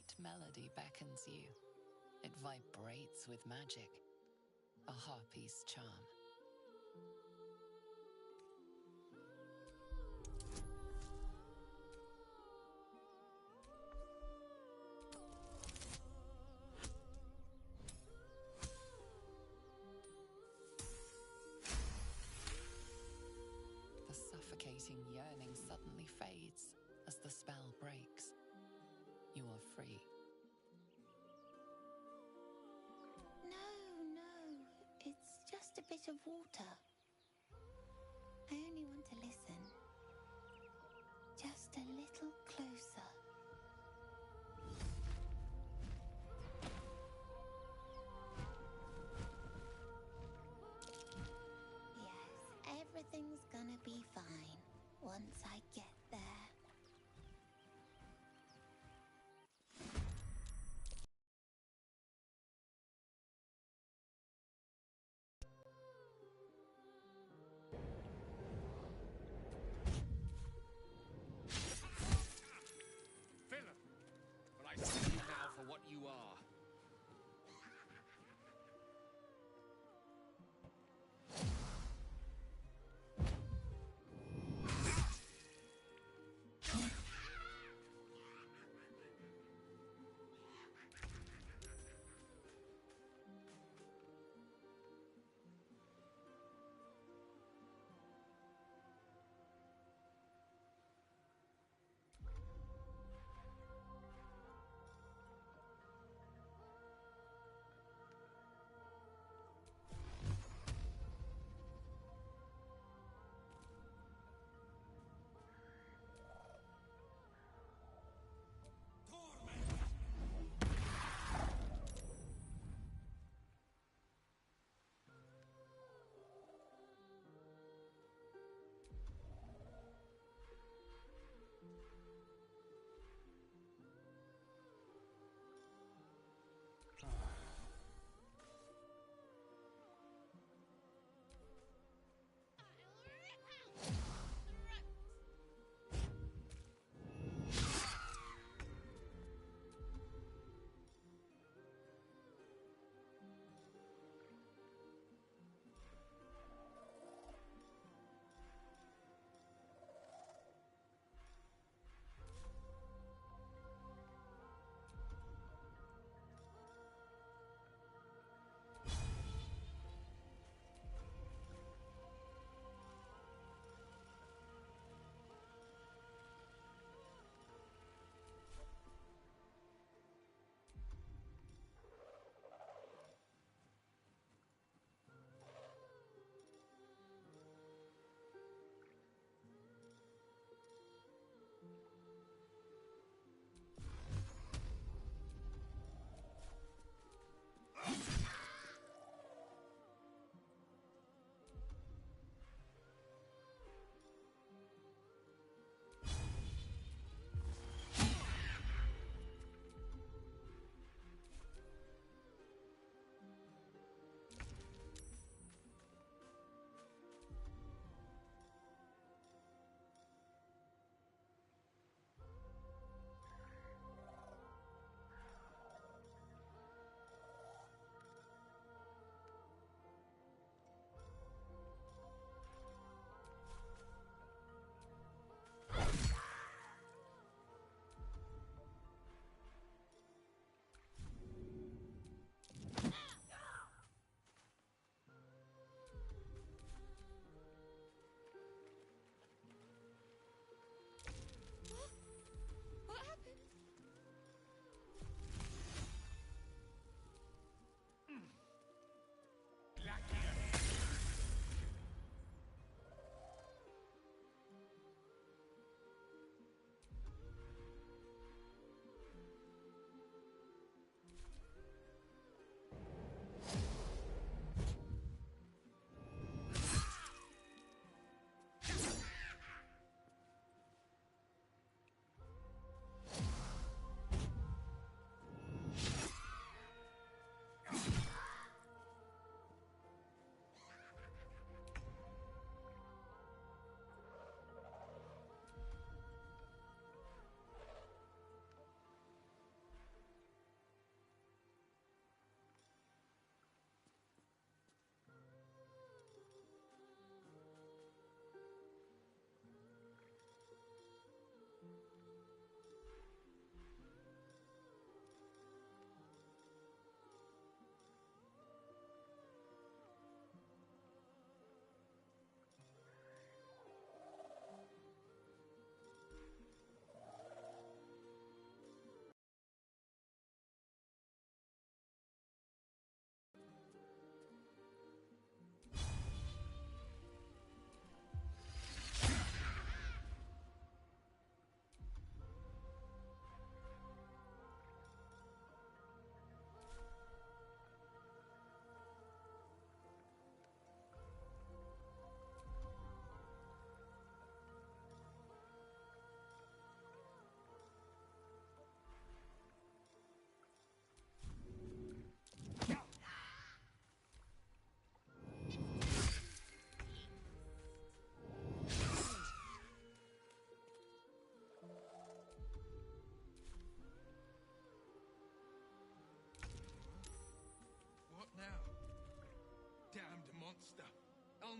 sweet melody beckons you. It vibrates with magic, a harpy's charm. The suffocating yearning suddenly fades as the spell breaks. You are free. No, it's just a bit of water. I only want to listen. Just a little closer. Yes, everything's gonna be fine once I get there. Philip, but I see you now for what you are.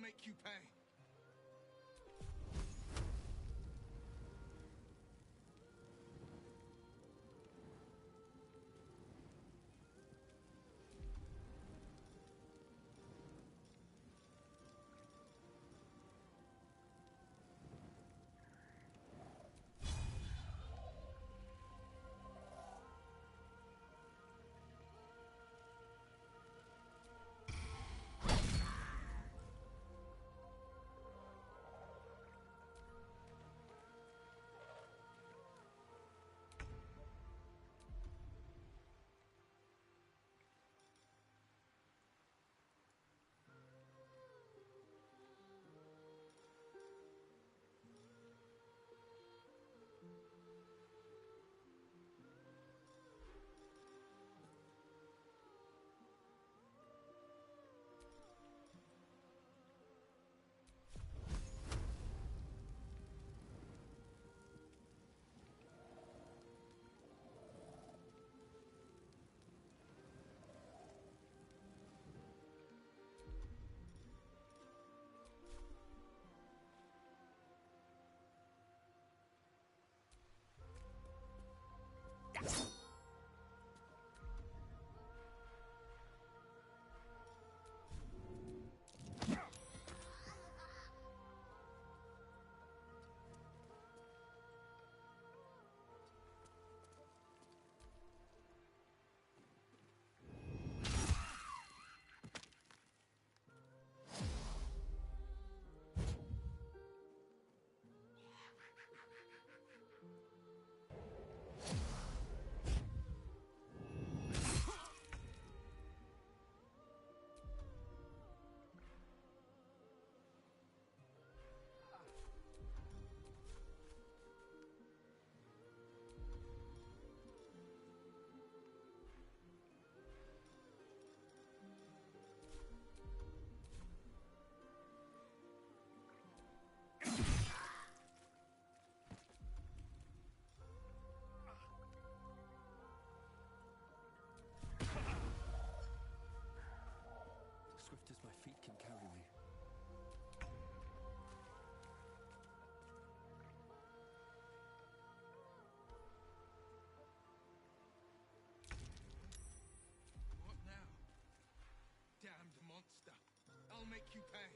make you pay. Swift as my feet can carry me. What now? Damned monster. I'll make you pay.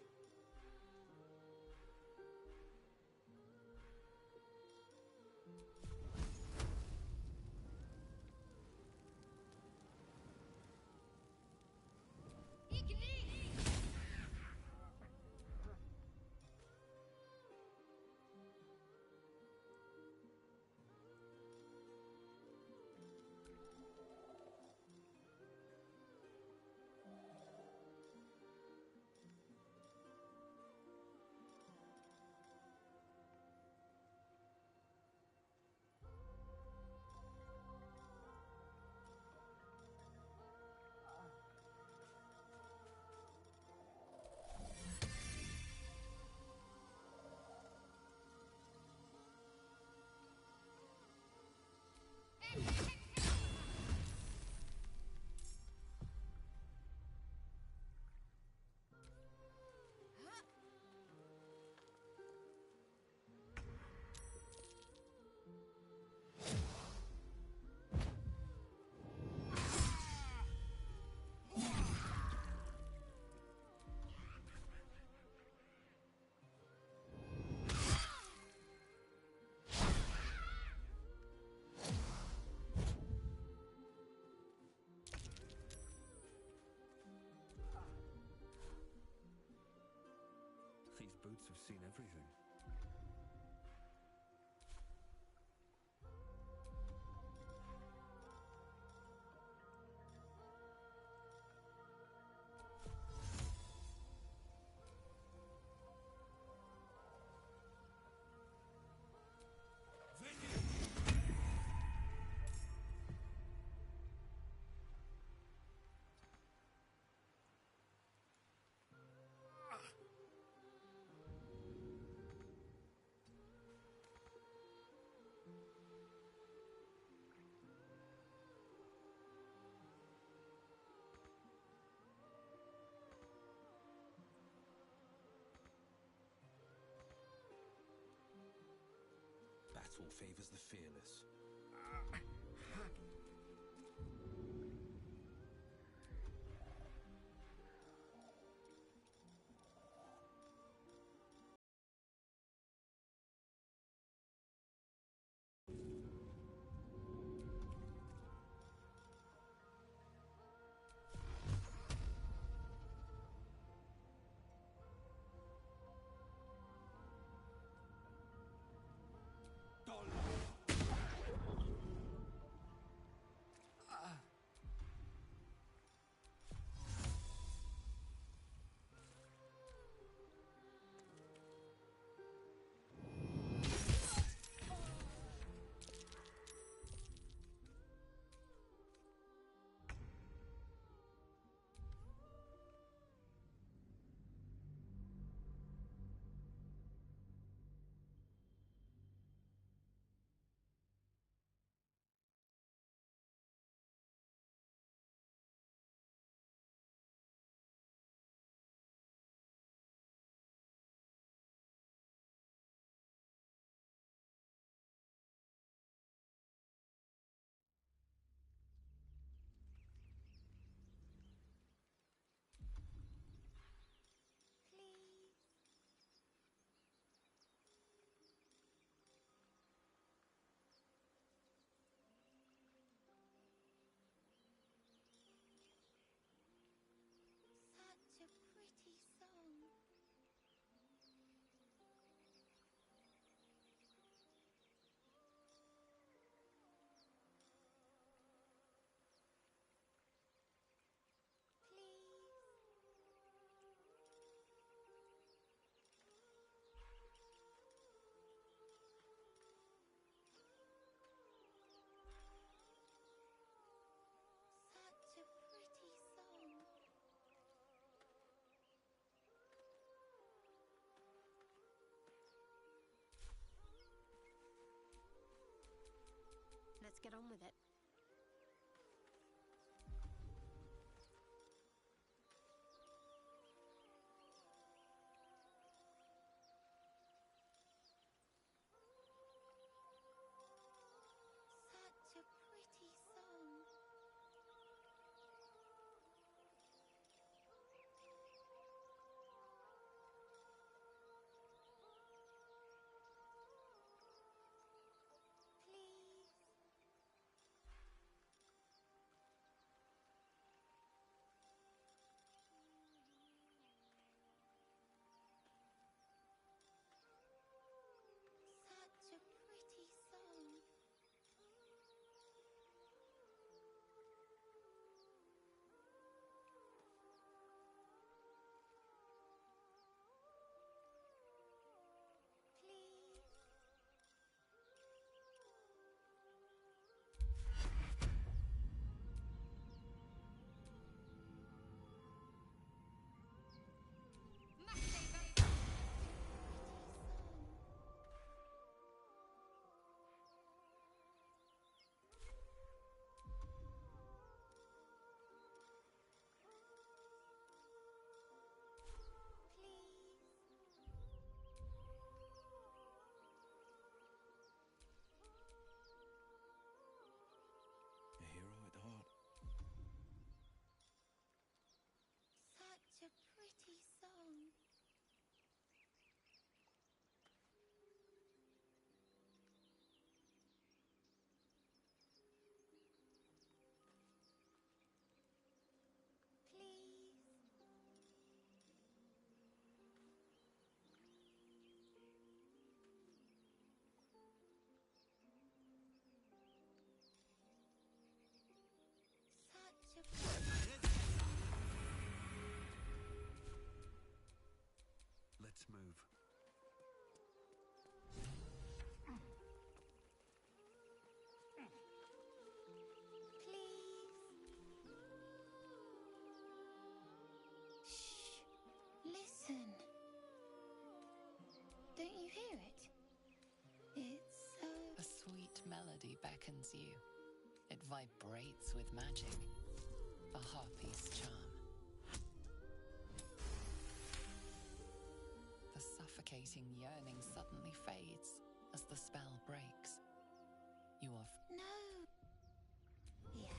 These boots have seen everything. mortal favors the fearless. Such a pretty song. Such a pretty song. Let's get on with it. Such a pretty song. Please. Such a pretty song. Please. A hero at heart. Such a pretty song. Please. Such a Let's move. Please. Shh. Listen. Don't you hear it? It's so... A sweet melody beckons you. It vibrates with magic. A harpy's charm. The suffocating yearning suddenly fades as the spell breaks. You are No. Yes,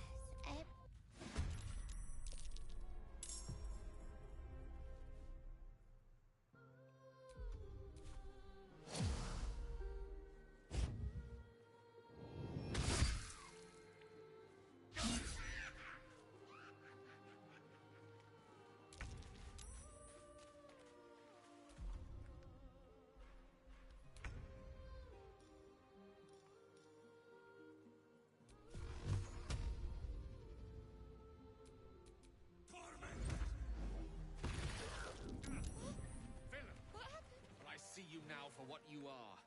You now for what you are.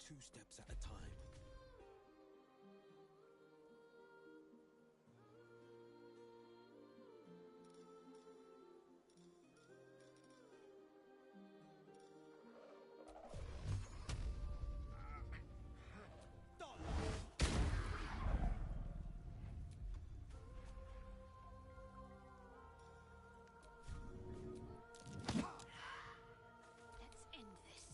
Two steps at a time. let's end this.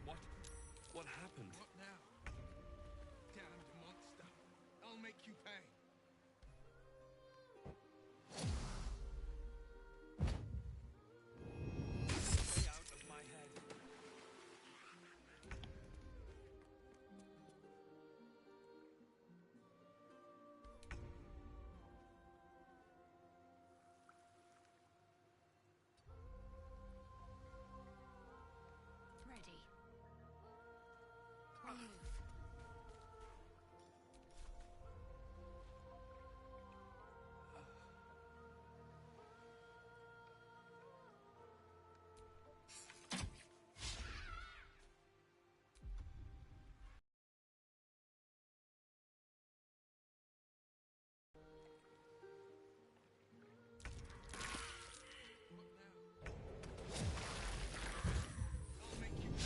What? What happened? What now? Damned monster. I'll make you pay. Stay out of my head. Ready. Move. I'll make you pay.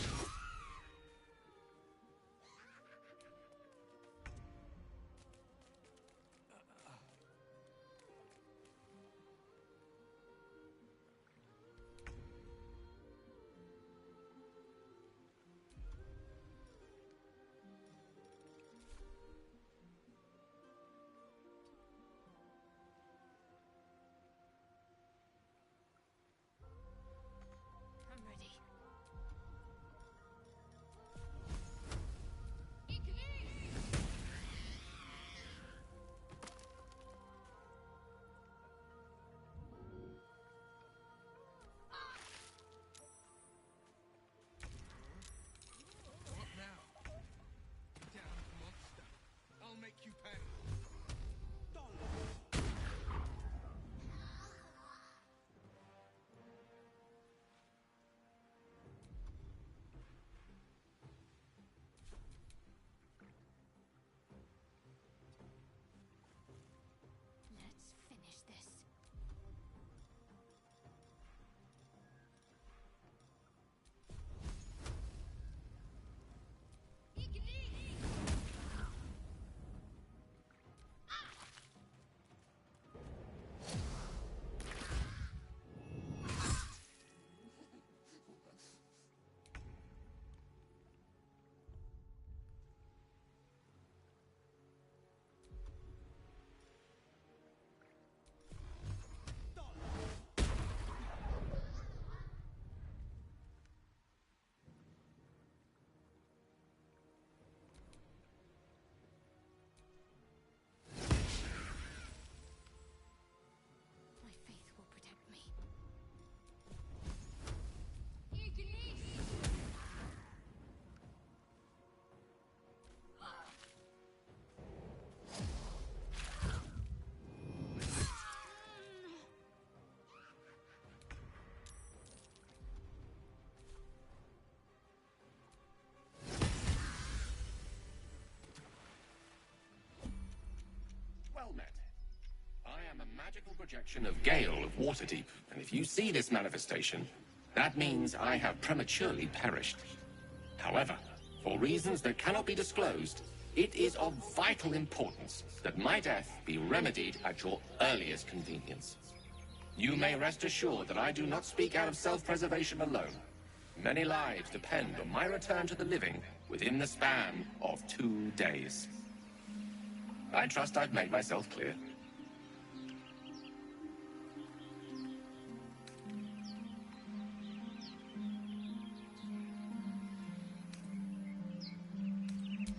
I'm ready. What now? Damned monster. I'll make you pay. Let's finish this. My faith will protect me. Well met. I am a magical projection of Gale of Waterdeep, and if you see this manifestation, that means I have prematurely perished. However, for reasons that cannot be disclosed, it is of vital importance that my death be remedied at your earliest convenience. You may rest assured that I do not speak out of self-preservation alone. Many lives depend on my return to the living within the span of 2 days. I trust I've made myself clear.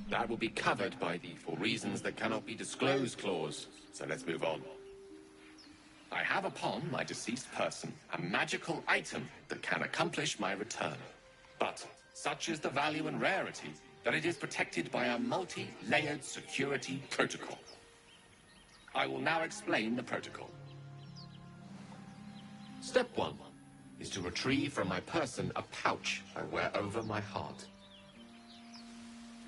That will be covered by the "for reasons that cannot be disclosed" clause, so let's move on. I have upon my deceased person a magical item that can accomplish my return. But such is the value and rarity that it is protected by a multi-layered security protocol. I will now explain the protocol. Step 1 is to retrieve from my person a pouch I wear over my heart.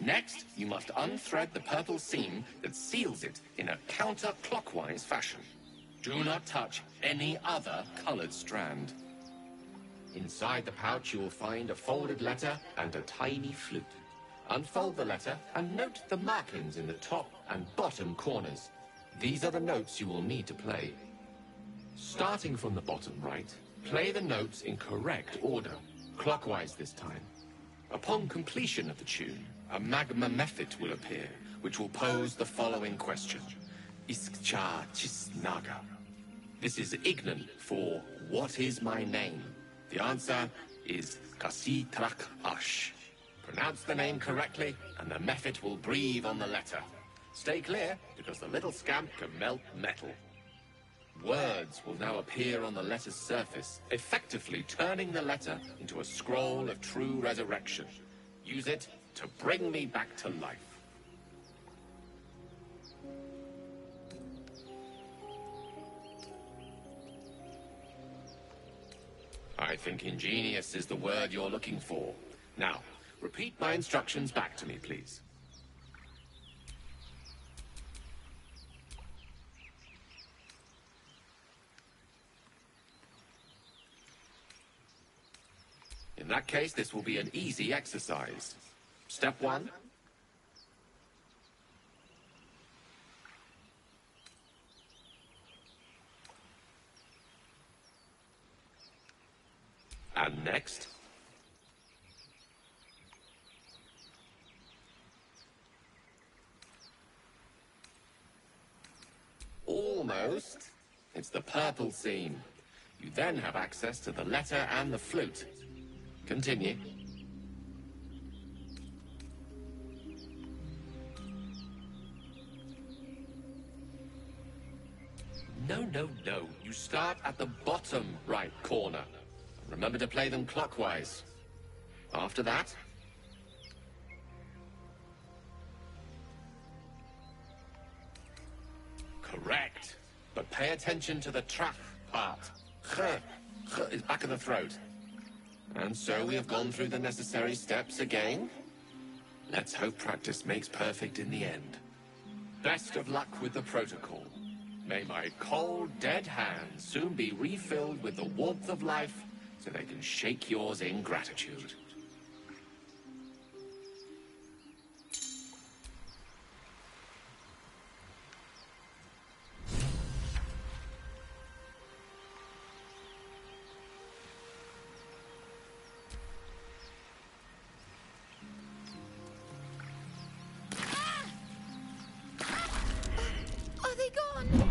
Next, you must unthread the purple seam that seals it in a counterclockwise fashion. Do not touch any other colored strand. Inside the pouch, you will find a folded letter and a tiny flute. Unfold the letter and note the markings in the top and bottom corners. These are the notes you will need to play. Starting from the bottom right, play the notes in correct order, clockwise this time. Upon completion of the tune, a magma mephit will appear, which will pose the following question. Iskcha Chisnaga. This is Ignan for, what is my name? The answer is Kasi Trak Ash. Pronounce the name correctly, and the mephit will breathe on the letter. Stay clear, because the little scamp can melt metal. Words will now appear on the letter's surface, effectively turning the letter into a scroll of true resurrection. Use it to bring me back to life. I think ingenious is the word you're looking for. Now, repeat my instructions back to me, please. In that case, this will be an easy exercise. Step 1. And next. Almost. It's the purple seam. You then have access to the letter and the flute. Continue. No. You start at the bottom right corner. Remember to play them clockwise. After that... Correct. But pay attention to the trach part. Ch is back of the throat. And so we have gone through the necessary steps again. Let's hope practice makes perfect in the end. Best of luck with the protocol. May my cold, dead hands soon be refilled with the warmth of life so they can shake yours in gratitude. Are they gone?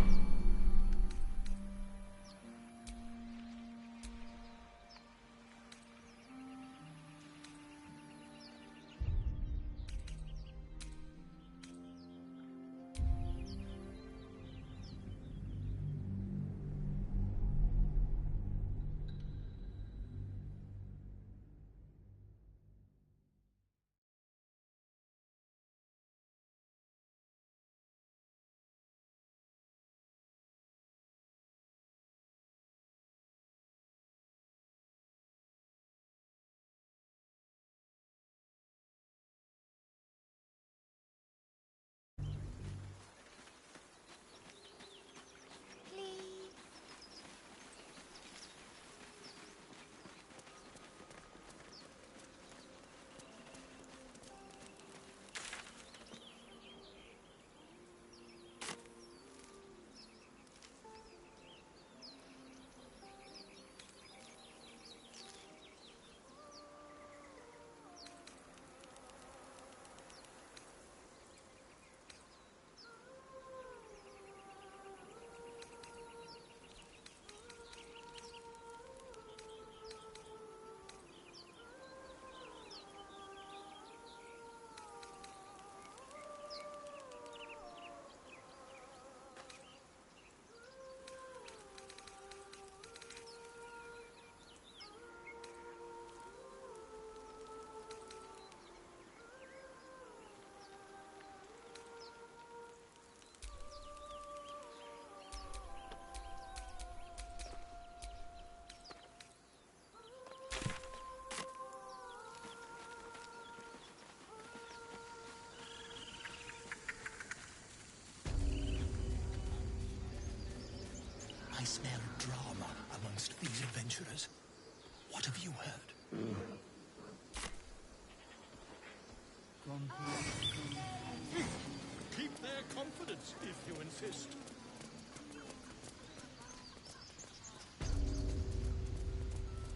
I smell drama amongst these adventurers. What have you heard? Keep their confidence if you insist.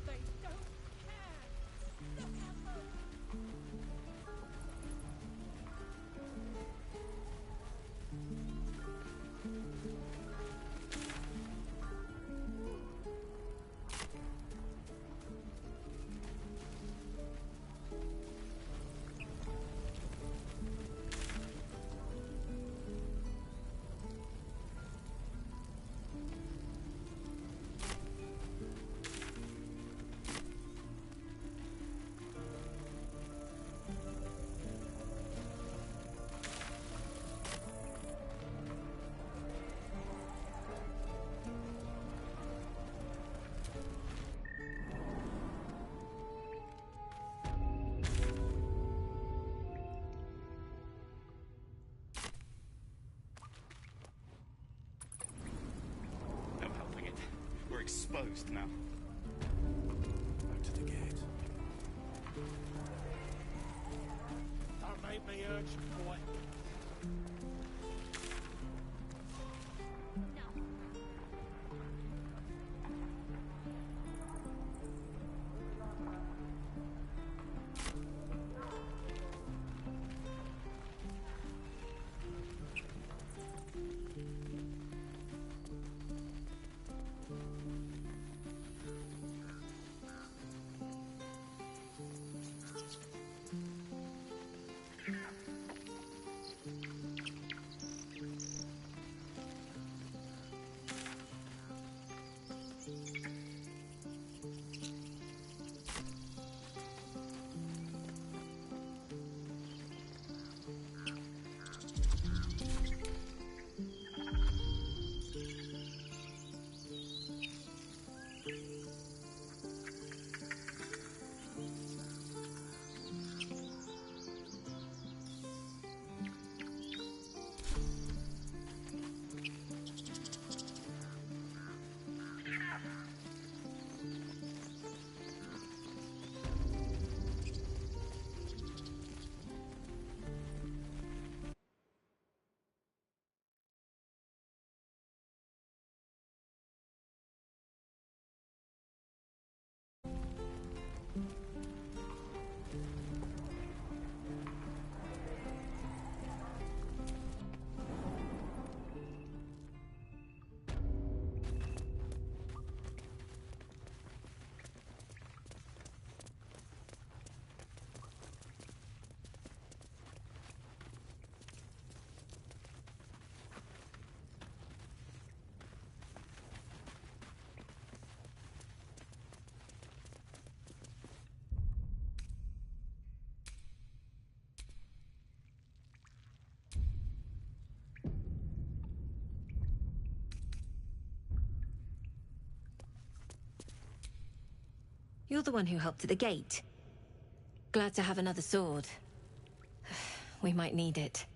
They don't care. Whatever. exposed now. Back to the gate. Don't make me urgent, boy. You're the one who helped at the gate. Glad to have another sword. We might need it.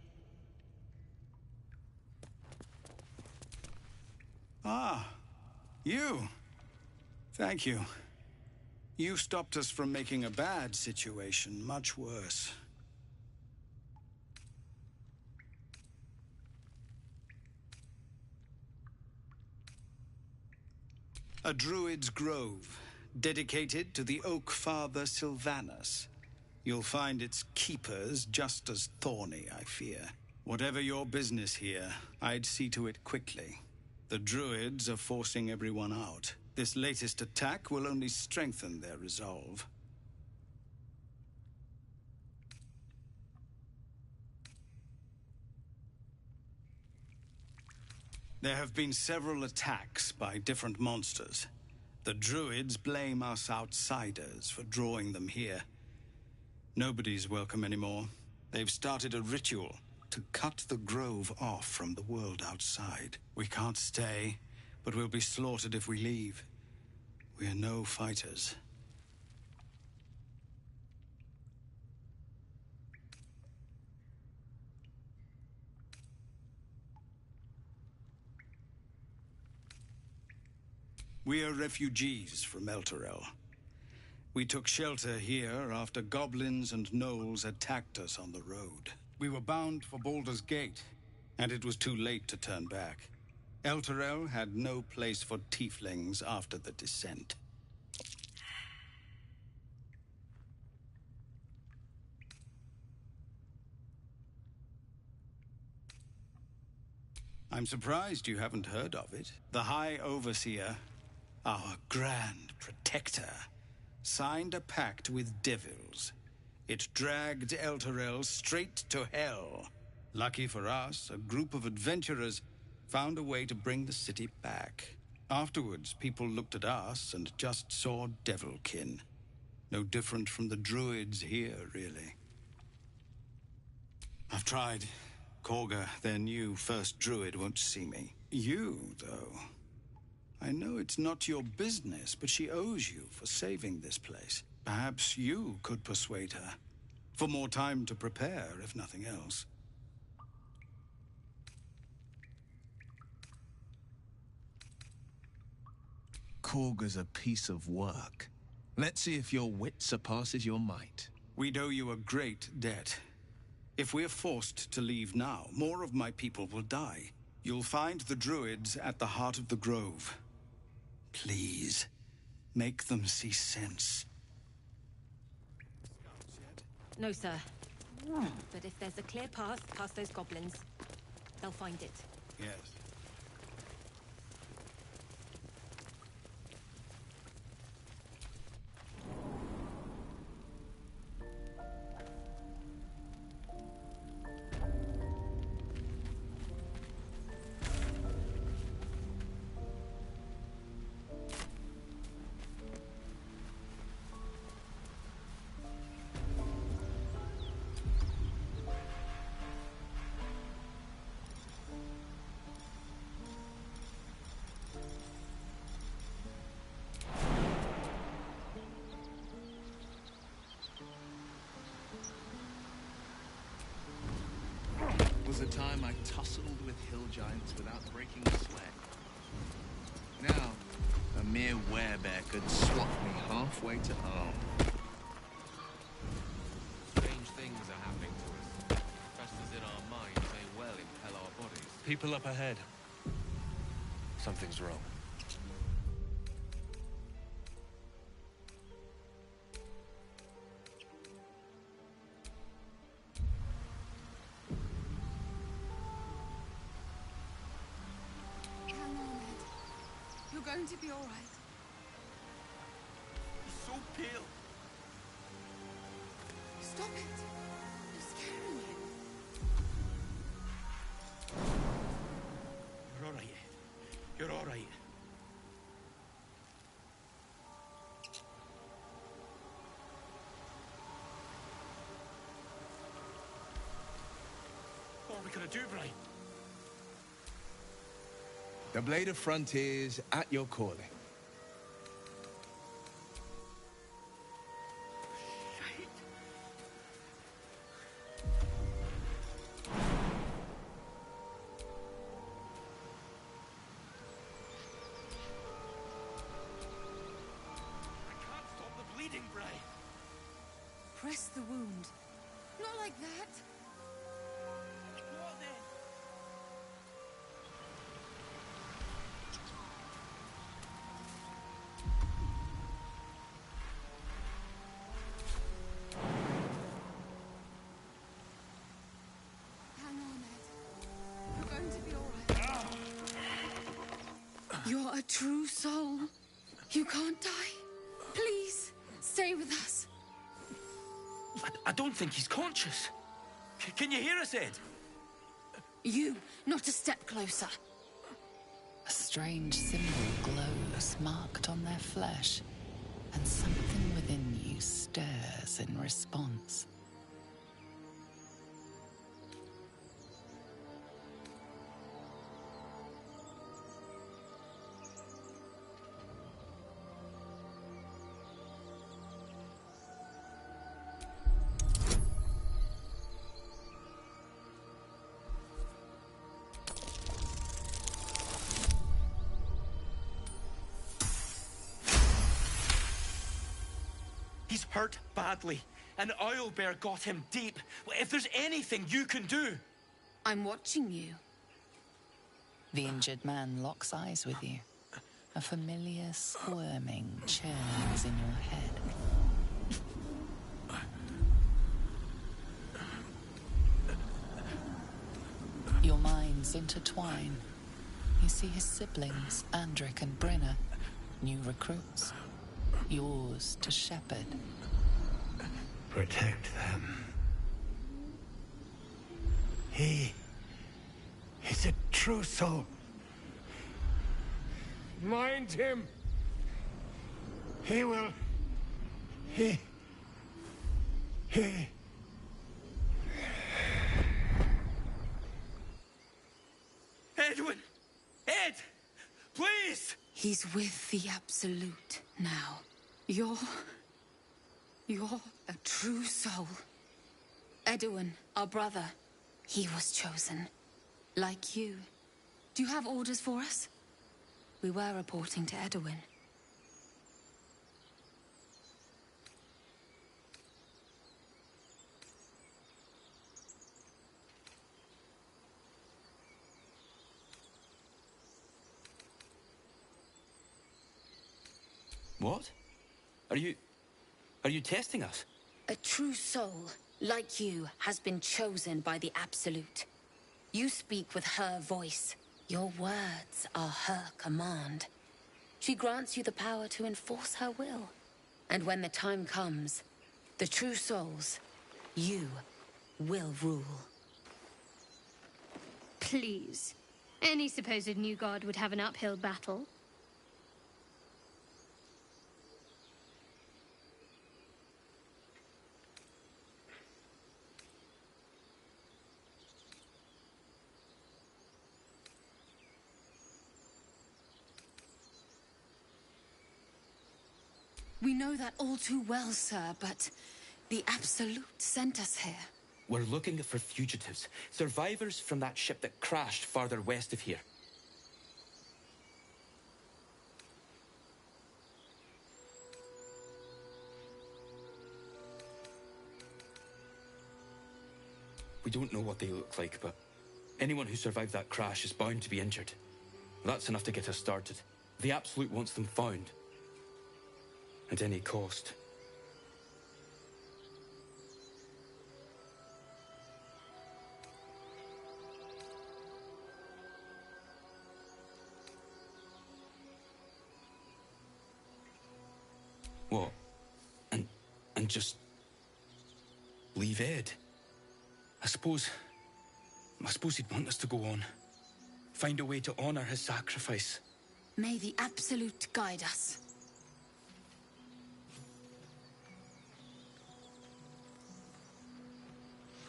Ah, you. Thank you. You stopped us from making a bad situation much worse. A druid's grove, dedicated to the Oak Father Sylvanus. You'll find its keepers just as thorny, I fear. Whatever your business here, I'd see to it quickly. The druids are forcing everyone out. This latest attack will only strengthen their resolve. There have been several attacks by different monsters. The druids blame us outsiders for drawing them here. Nobody's welcome anymore. They've started a ritual to cut the grove off from the world outside. We can't stay, but we'll be slaughtered if we leave. We're no fighters. We are refugees from Elturel. We took shelter here after goblins and gnolls attacked us on the road. We were bound for Baldur's Gate, and it was too late to turn back. Elturel had no place for tieflings after the descent. I'm surprised you haven't heard of it. The High Overseer, our Grand Protector, signed a pact with devils. It dragged Elturel straight to hell. Lucky for us, a group of adventurers found a way to bring the city back. Afterwards, people looked at us and just saw devilkin. No different from the druids here, really. I've tried. Korga, their new first druid, won't see me. You, though. I know it's not your business, but she owes you for saving this place. Perhaps you could persuade her. For more time to prepare, if nothing else. Korga's a piece of work. Let's see if your wit surpasses your might. We owe you a great debt. If we're forced to leave now, more of my people will die. You'll find the druids at the heart of the grove. Please, make them see sense. No, sir. But if there's a clear path past those goblins, they'll find it. Yes. Was a time I tussled with hill giants without breaking a sweat. Now, a mere werebear could swat me halfway to arm. Strange things are happening to us. Pressures in our minds may well impel our bodies. People up ahead. Something's wrong. You're going to be all right. He's so pale. Stop it. You're scaring him. You're all right. You're all right. What are we gonna do, Brian? The Blade of Frontiers at your calling. Press the wound. Not like that. What then? Hang on, Ed. You're going to be all right. You're a true soul. You can't die. Please, stay with us. I don't think he's conscious. Can you hear us, Ed? You, not a step closer. A strange symbol glows marked on their flesh, and something within you stirs in response. He's hurt badly. An owlbear got him deep. If there's anything you can do... I'm watching you. The injured man locks eyes with you. A familiar squirming churns in your head. Your minds intertwine. You see his siblings, Andric and Brenna, new recruits. Yours to shepherd. Protect them. He is a true soul. Mind him! He will... He... Edwin! Ed! Please! He's with the Absolute now. You're a true soul. Edwin, our brother, he was chosen. Like you. Do you have orders for us? We were reporting to Edwin. What? Are you testing us? A true soul, like you, has been chosen by the Absolute. You speak with her voice. Your words are her command. She grants you the power to enforce her will. And when the time comes, the true souls, you will rule. Please. Any supposed new god would have an uphill battle. We know that all too well, sir, but the Absolute sent us here. We're looking for fugitives, survivors from that ship that crashed farther west of here. We don't know what they look like, but anyone who survived that crash is bound to be injured. That's enough to get us started. The Absolute wants them found. At any cost. What? And just leave Ed? I suppose he'd want us to go on. Find a way to honor his sacrifice. May the Absolute guide us.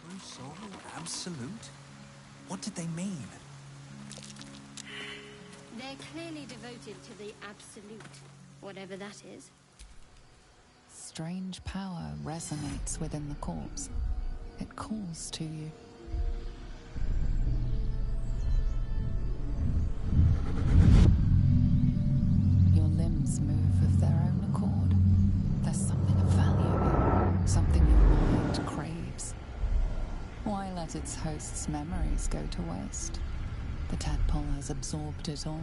True soul? Absolute? What did they mean? They're clearly devoted to the Absolute, whatever that is. Strange power resonates within the corpse. It calls to you. Your limbs move of their own accord. There's something of value here, something your mind craves. Why let its host's memories go to waste? The tadpole has absorbed it all.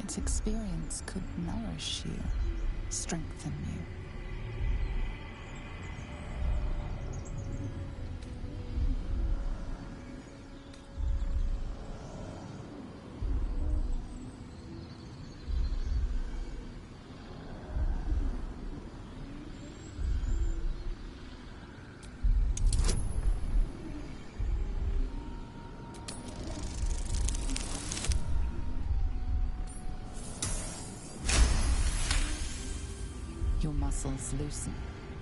Its experience could nourish you, strengthen you. Your muscles loosen.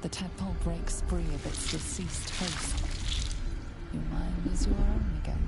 The tadpole breaks free of its deceased host. Your mind is your own again.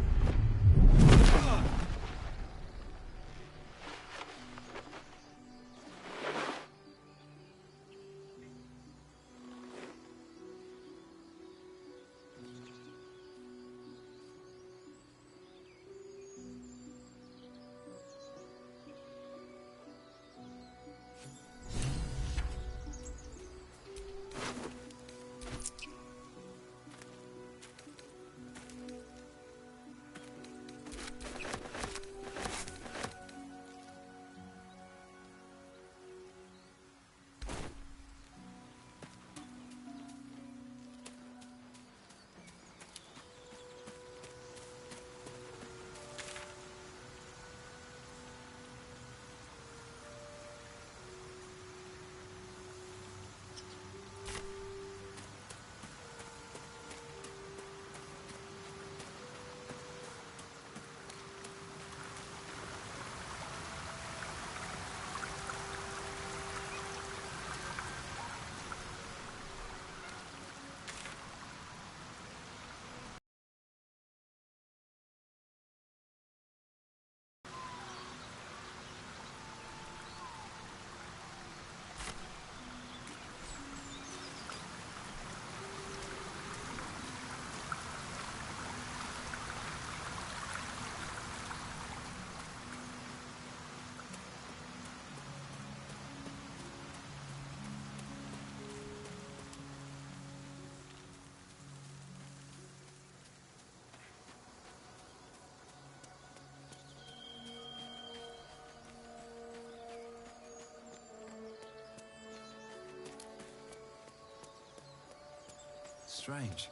strange.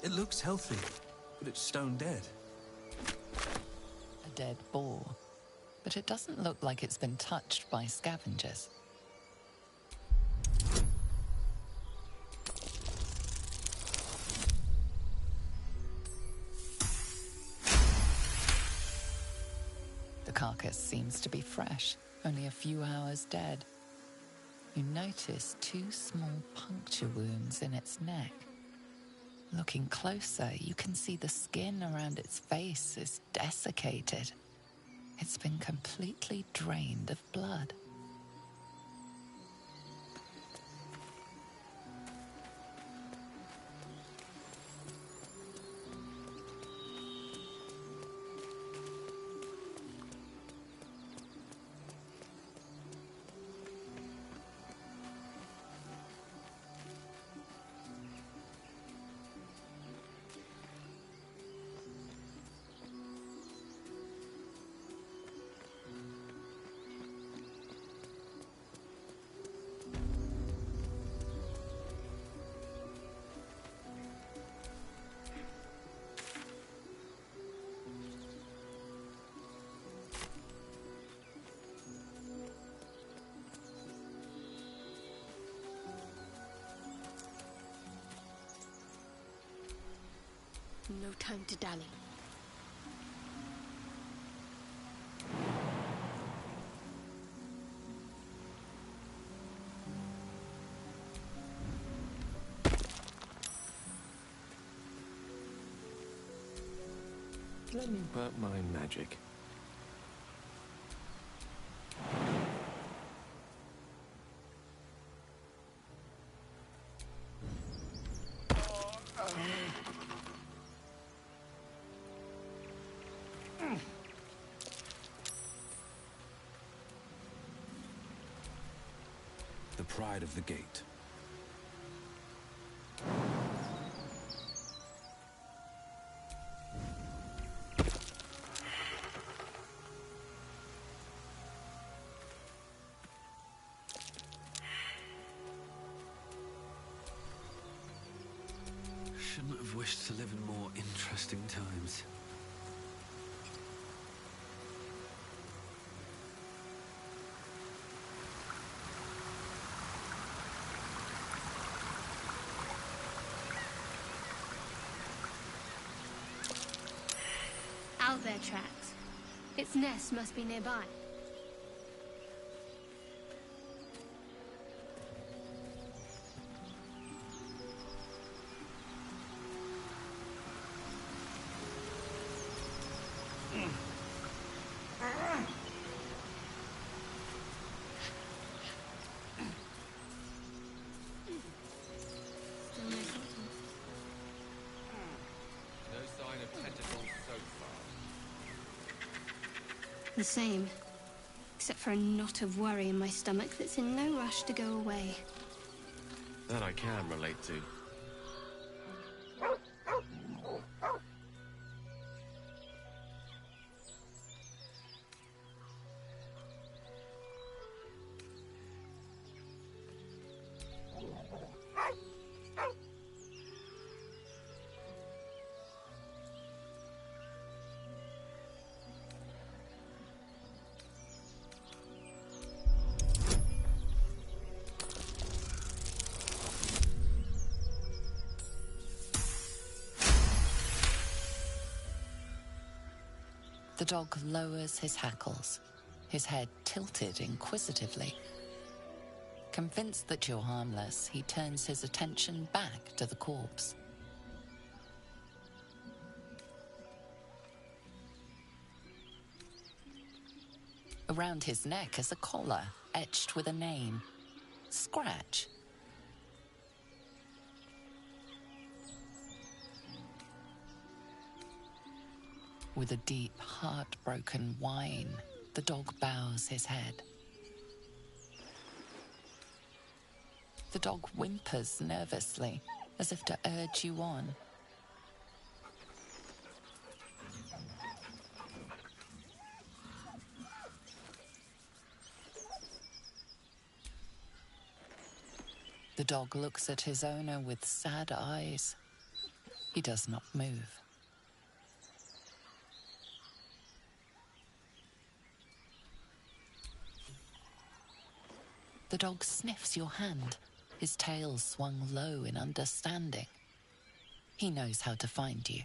It looks healthy, but it's stone dead. A dead boar. But it doesn't look like it's been touched by scavengers. The carcass seems to be fresh, only a few hours dead. You notice 2 small puncture wounds in its neck. Looking closer, you can see the skin around its face is desiccated. It's been completely drained of blood. No time to dally. Let me work my magic. The pride of the gate. Shouldn't have wished to live in more interesting times. Owlbear tracks. Its nest must be nearby. Still no sign. No sign of tentacles so far. The same. Except for a knot of worry in my stomach that's in no rush to go away. That I can relate to. The dog lowers his hackles, his head tilted inquisitively. Convinced that you're harmless, he turns his attention back to the corpse. Around his neck is a collar etched with a name. Scratch. With a deep, heartbroken whine, the dog bows his head. The dog whimpers nervously, as if to urge you on. The dog looks at his owner with sad eyes, He does not move. The dog sniffs your hand, his tail swung low in understanding. He knows how to find you.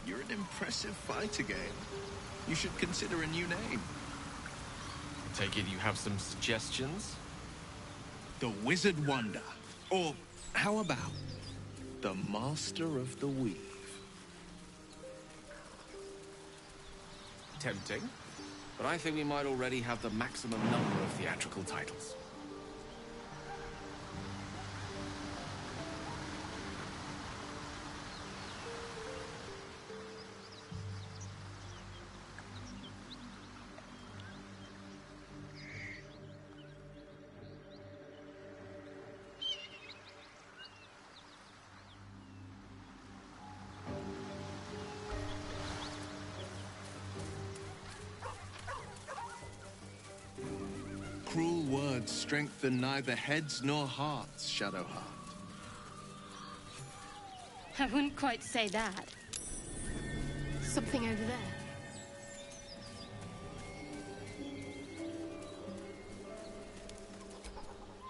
You're an impressive fighter, Gale. You should consider a new name. Take it you have some suggestions? The Wizard Wonder. Or, how about the Master of the Weave? Tempting. But I think we might already have the maximum number of theatrical titles. Cruel words strengthen neither heads nor hearts, Shadowheart. I wouldn't quite say that. Something over there.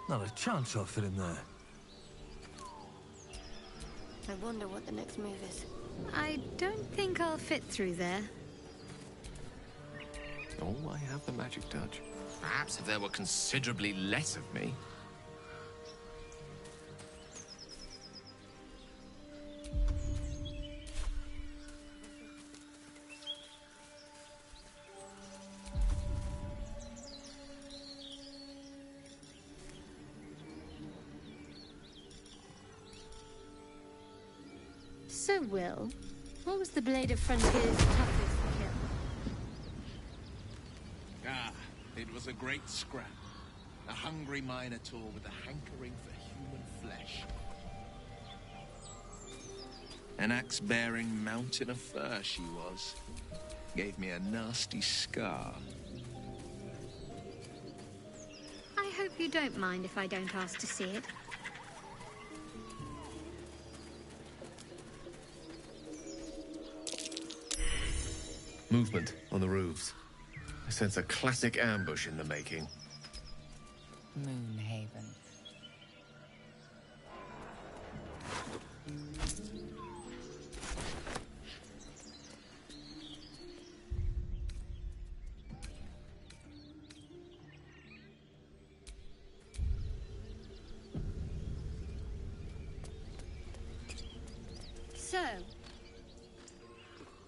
Not a chance I'll fit in there. I wonder what the next move is. I don't think I'll fit through there. Oh, I have the magic touch. Perhaps if there were considerably less of me. So, Will, what was the Blade of Frontier's toughest kill? Ah, it was a great scrap. A hungry minotaur with a hankering for human flesh. An axe-bearing mountain of fur she was. Gave me a nasty scar. I hope you don't mind if I don't ask to see it. Movement on the roofs. I sense a classic ambush in the making. Moonhaven. So,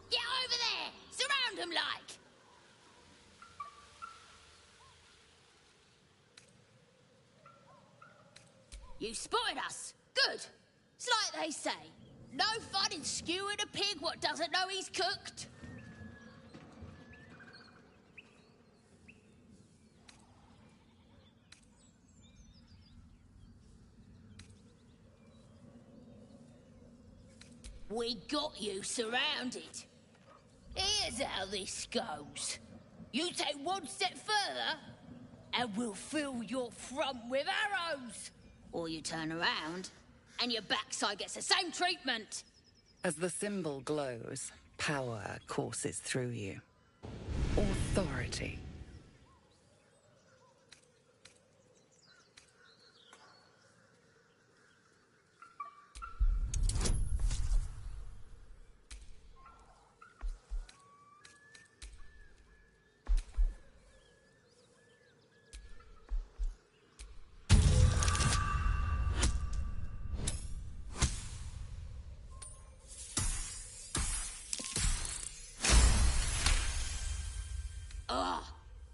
Get over there! Surround them like! You spotted us! Good! It's like they say, no fun in skewing a pig what doesn't know he's cooked. We got you surrounded. Here's how this goes. You take one step further, and we'll fill your front with arrows. Or you turn around, and your backside gets the same treatment. As the symbol glows, power courses through you. Authority.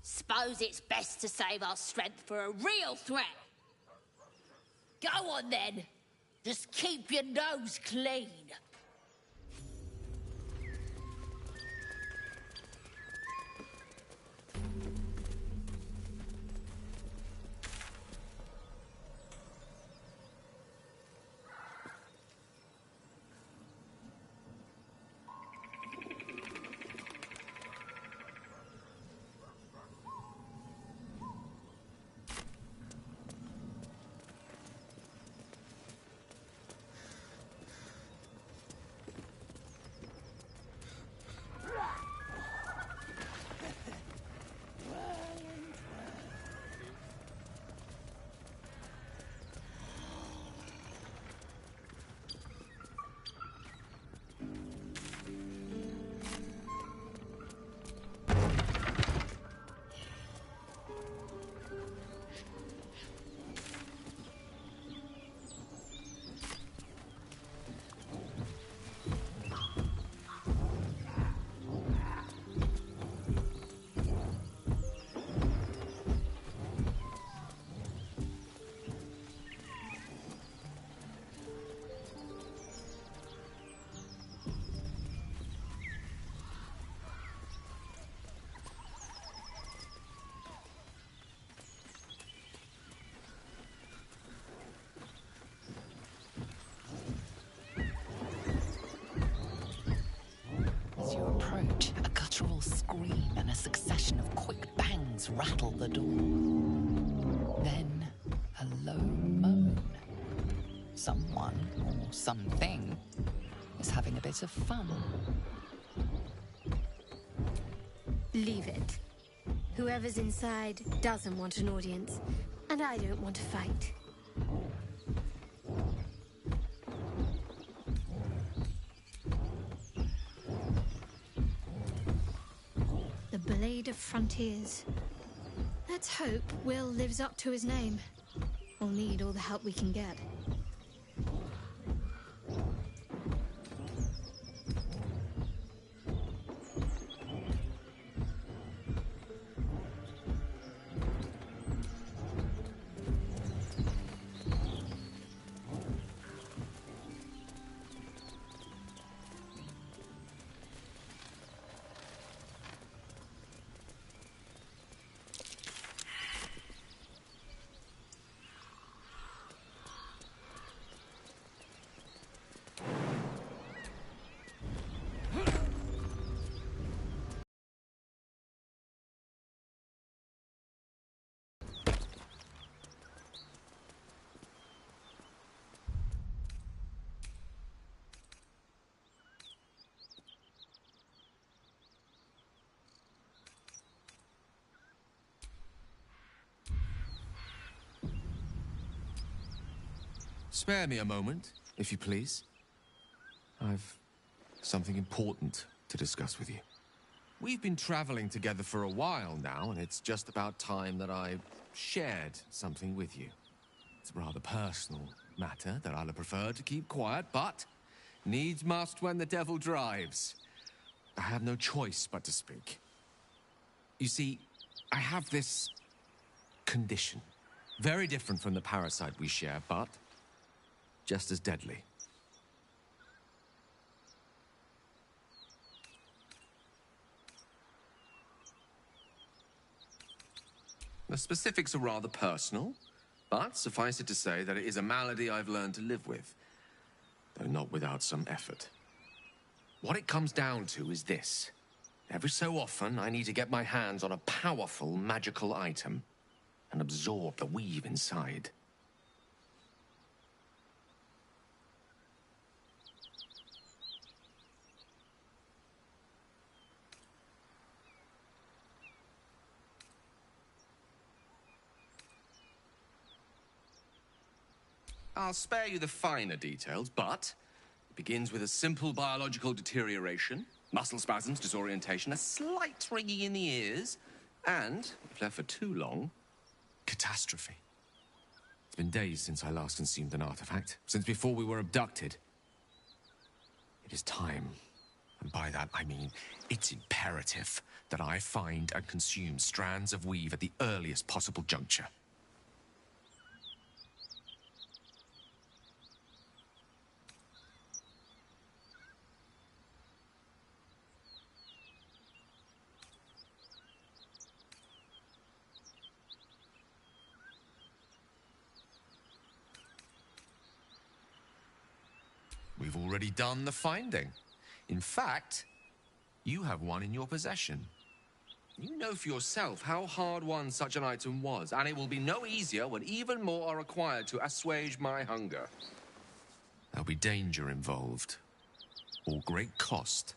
Suppose it's best to save our strength for a real threat. Go on then. Just keep your nose clean. As you approach, a guttural scream and a succession of quick bangs rattle the door. Then, a low moan. Someone, or something, is having a bit of fun. Leave it. Whoever's inside doesn't want an audience, and I don't want to fight. The Blade of Frontiers. Let's hope Will lives up to his name. We'll need all the help we can get. Spare me a moment, if you please. I've something important to discuss with you. We've been traveling together for a while now, and it's just about time that I shared something with you. It's a rather personal matter that I'd have preferred to keep quiet, but needs must when the devil drives. I have no choice but to speak. You see, I have this condition. Very different from the parasite we share, but just as deadly. The specifics are rather personal, but suffice it to say that it is a malady I've learned to live with, though not without some effort. What it comes down to is this. Every so often, I need to get my hands on a powerful magical item and absorb the weave inside. I'll spare you the finer details, but it begins with a simple biological deterioration, muscle spasms, disorientation, a slight ringing in the ears, and, if left for too long, catastrophe. It's been days since I last consumed an artifact, since before we were abducted. It is time, and by that I mean it's imperative that I find and consume strands of weave at the earliest possible juncture. We've already done the finding. In fact, you have one in your possession. You know for yourself how hard-won such an item was, and it will be no easier when even more are required to assuage my hunger. There'll be danger involved, or great cost.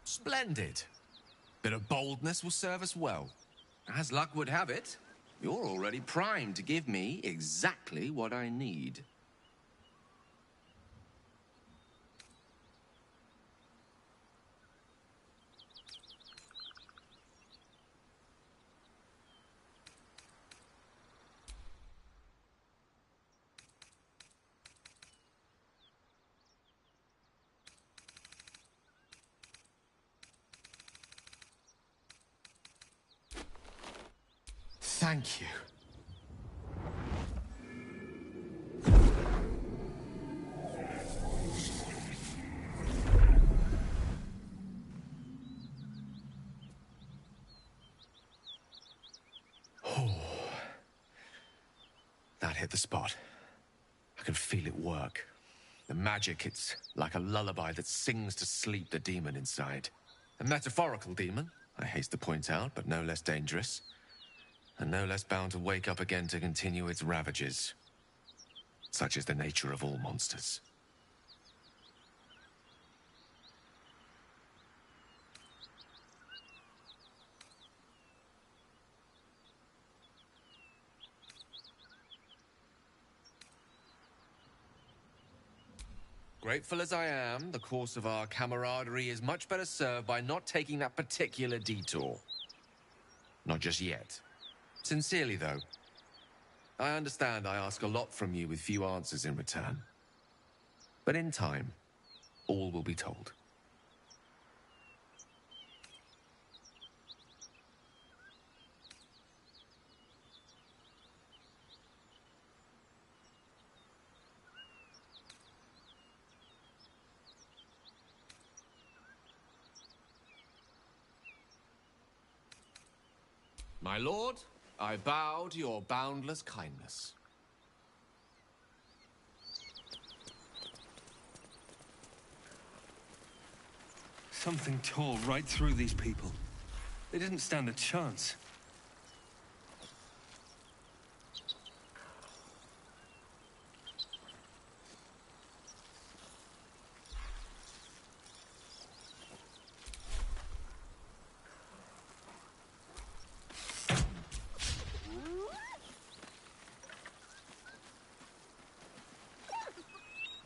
Splendid. Bit of boldness will serve us well. As luck would have it, you're already primed to give me exactly what I need. Thank you. Oh, that hit the spot. I can feel it work. The magic, it's like a lullaby that sings to sleep the demon inside. A metaphorical demon, I haste to point out, but no less dangerous. And no less bound to wake up again to continue its ravages. Such is the nature of all monsters. Grateful as I am, the course of our camaraderie is much better served by not taking that particular detour. Not just yet. Sincerely, though. I understand I ask a lot from you with few answers in return. But in time, all will be told. My lord, I bow to your boundless kindness. Something tore right through these people. They didn't stand a chance.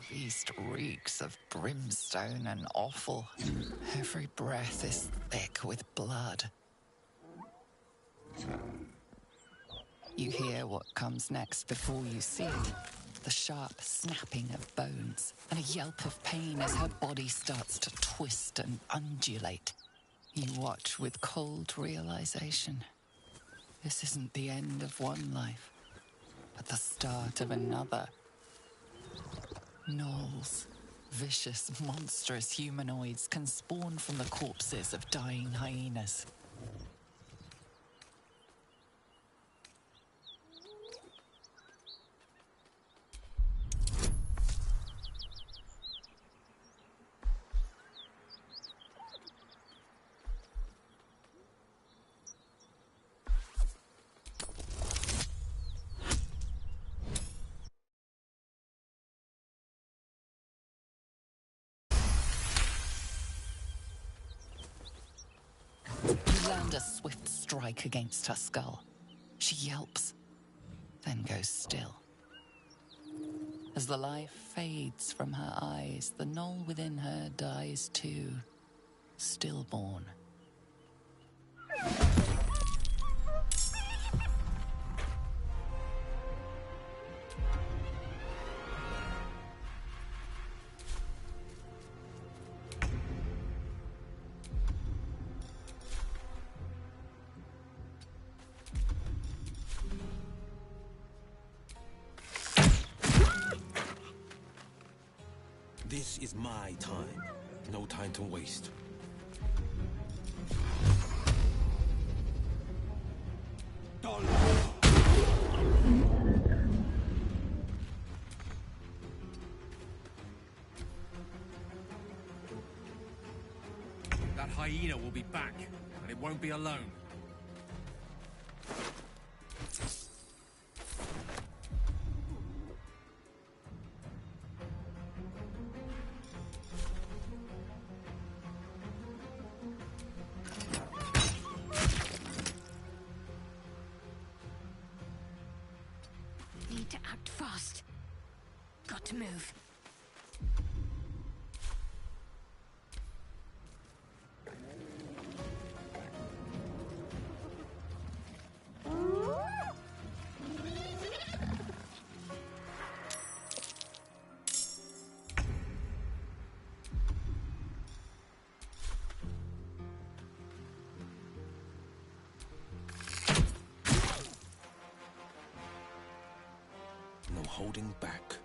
Feast reeks of brimstone and offal. Every breath is thick with blood. You hear what comes next before you see. the sharp snapping of bones, and a yelp of pain as her body starts to twist and undulate. You watch with cold realization. This isn't the end of one life, but the start of another. Gnolls, vicious, monstrous humanoids, can spawn from the corpses of dying hyenas. A swift strike against her skull. She yelps, then goes still. As the life fades from her eyes, the gnoll within her dies too, stillborn. This is my time. No time to waste. That hyena will be back, and it won't be alone. Need to act fast. Got to move. No holding back.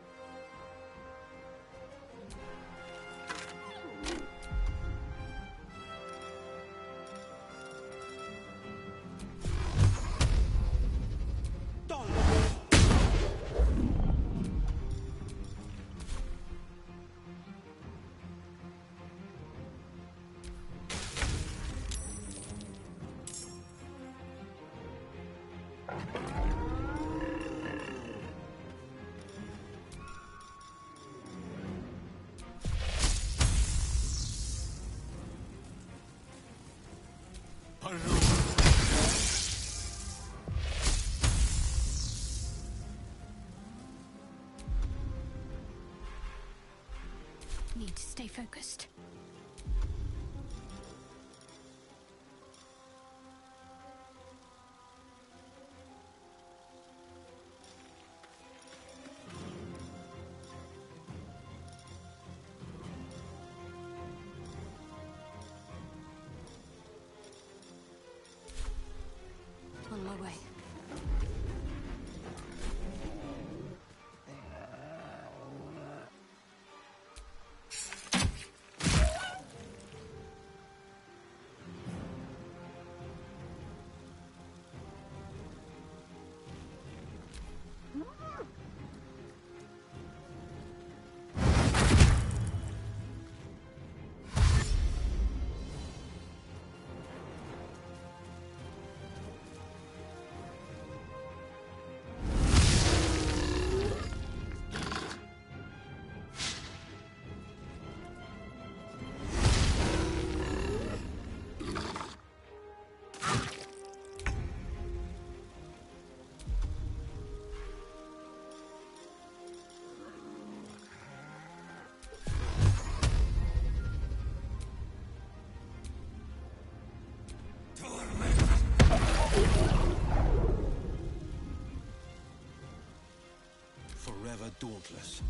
Need to stay focused. On my way. dauntless.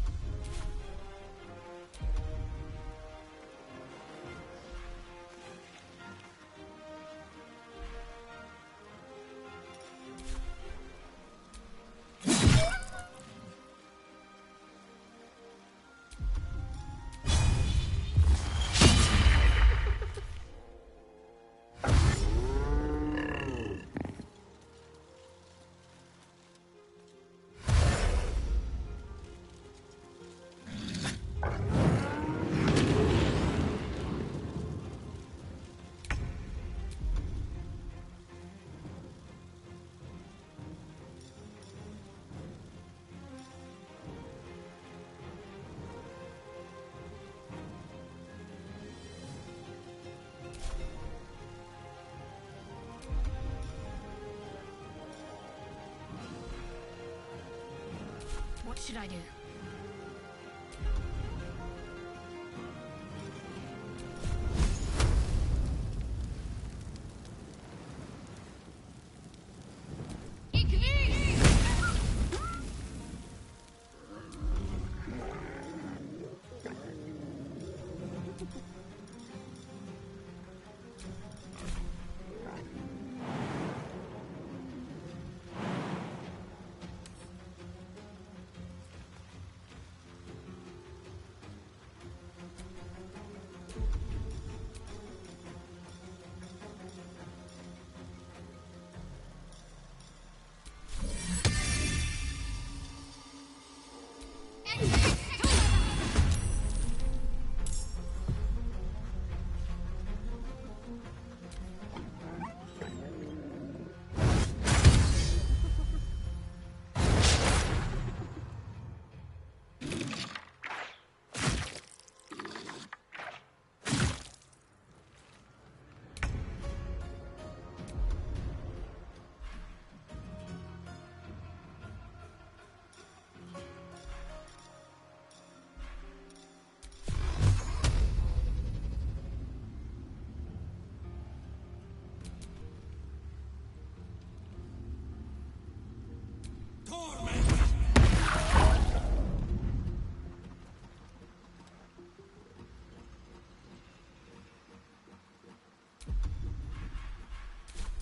What should I do?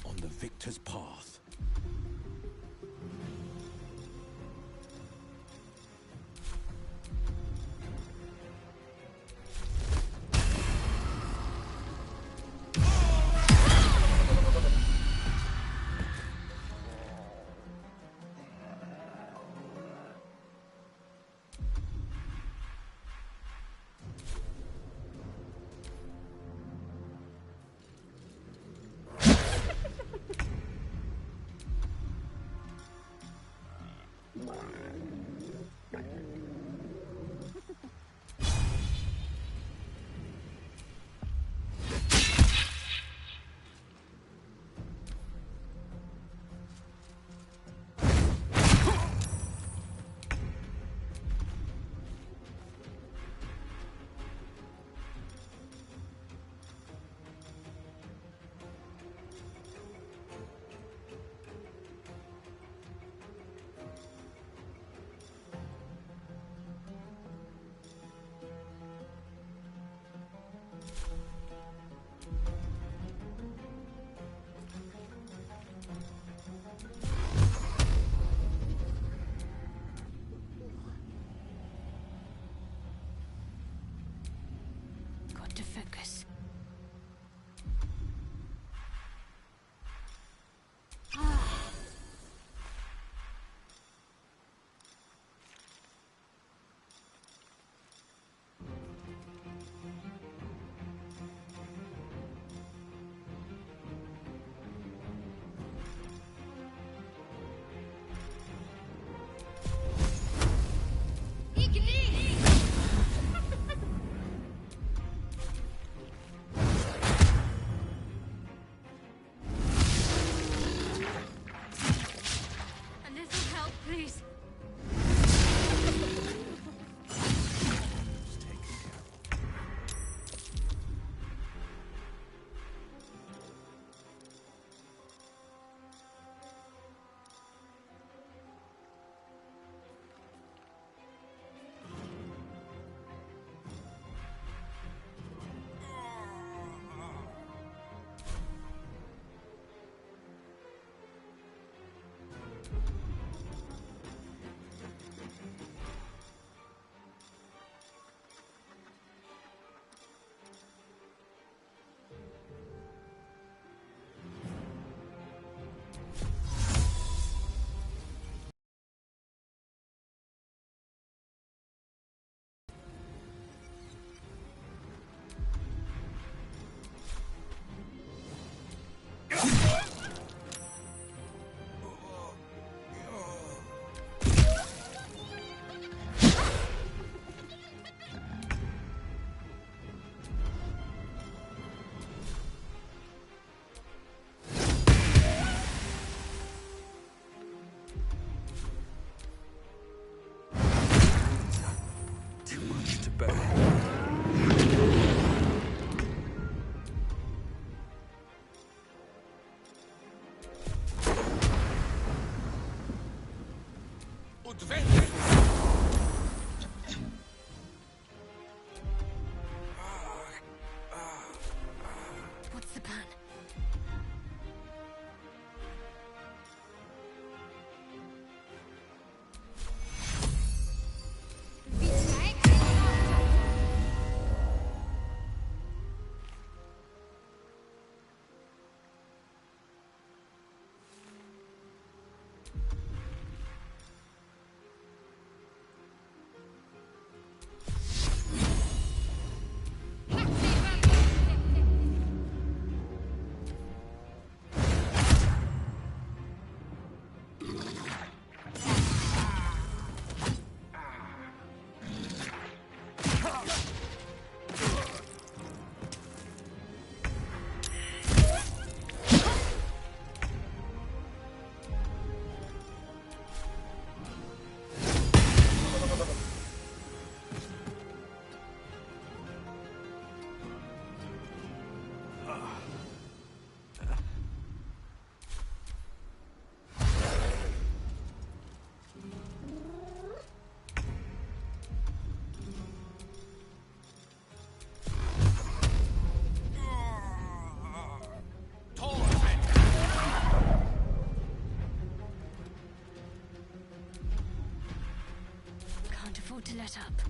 On the victor's path. good vengeance! What's the plan? Can't afford to let up.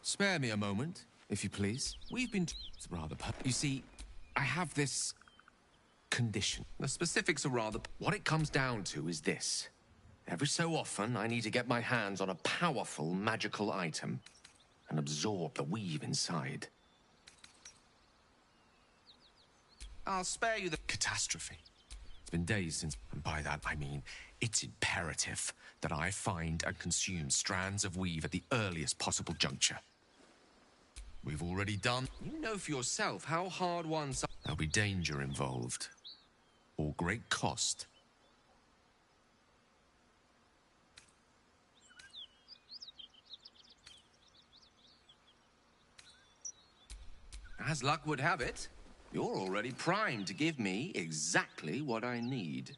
Spare me a moment, if you please. We've been... It's rather... You see, I have this... condition. The specifics are rather... What it comes down to is this. Every so often, I need to get my hands on a powerful magical item and absorb the weave inside. I'll spare you the... Catastrophe. It's been days since... And by that, I mean, it's imperative that I find and consume strands of weave at the earliest possible juncture. We've already done... You know for yourself how hard one's... There'll be danger involved. Or great cost. As luck would have it, you're already primed to give me exactly what I need.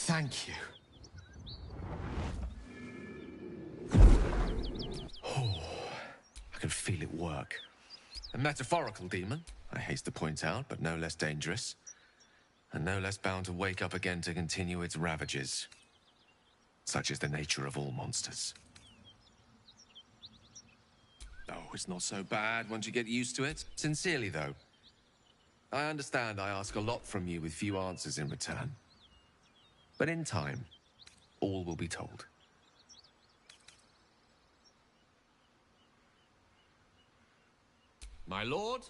Thank you. Oh, I can feel it work. A metaphorical demon, I haste to point out, but no less dangerous. And no less bound to wake up again to continue its ravages. Such is the nature of all monsters. Oh, it's not so bad once you get used to it. Sincerely, though. I understand I ask a lot from you with few answers in return. But in time, all will be told. My lord,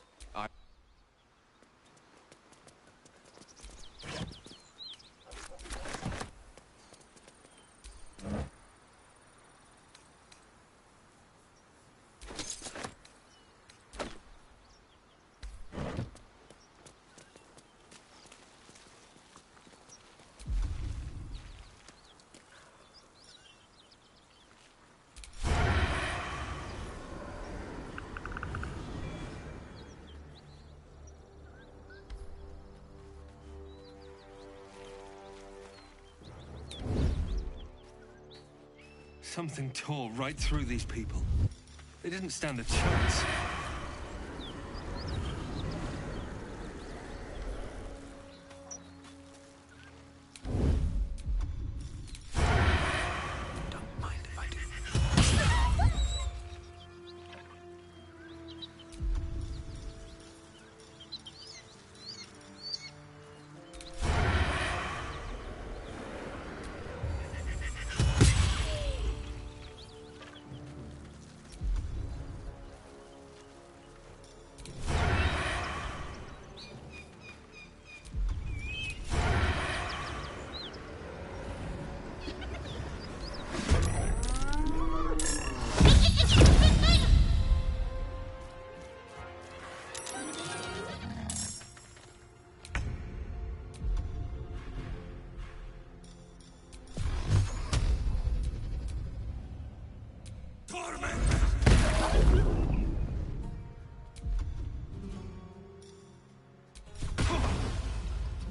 Something tore right through these people. They didn't stand a chance.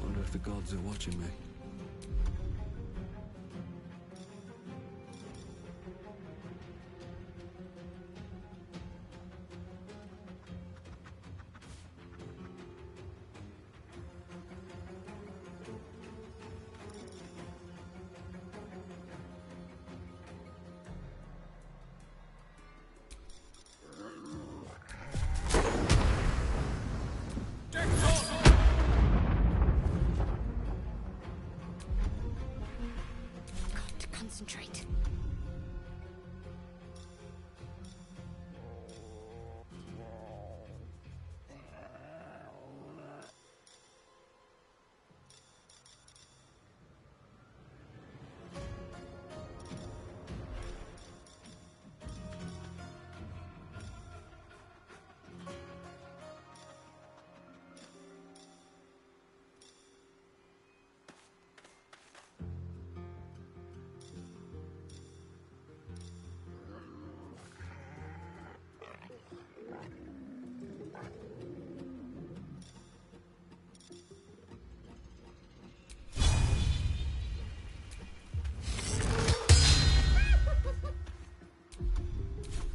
Wonder if the gods are watching me. Got to concentrate.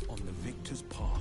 On the victor's path.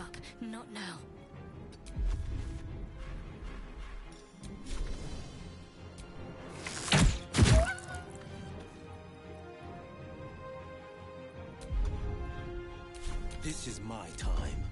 up. Not now. This is my time.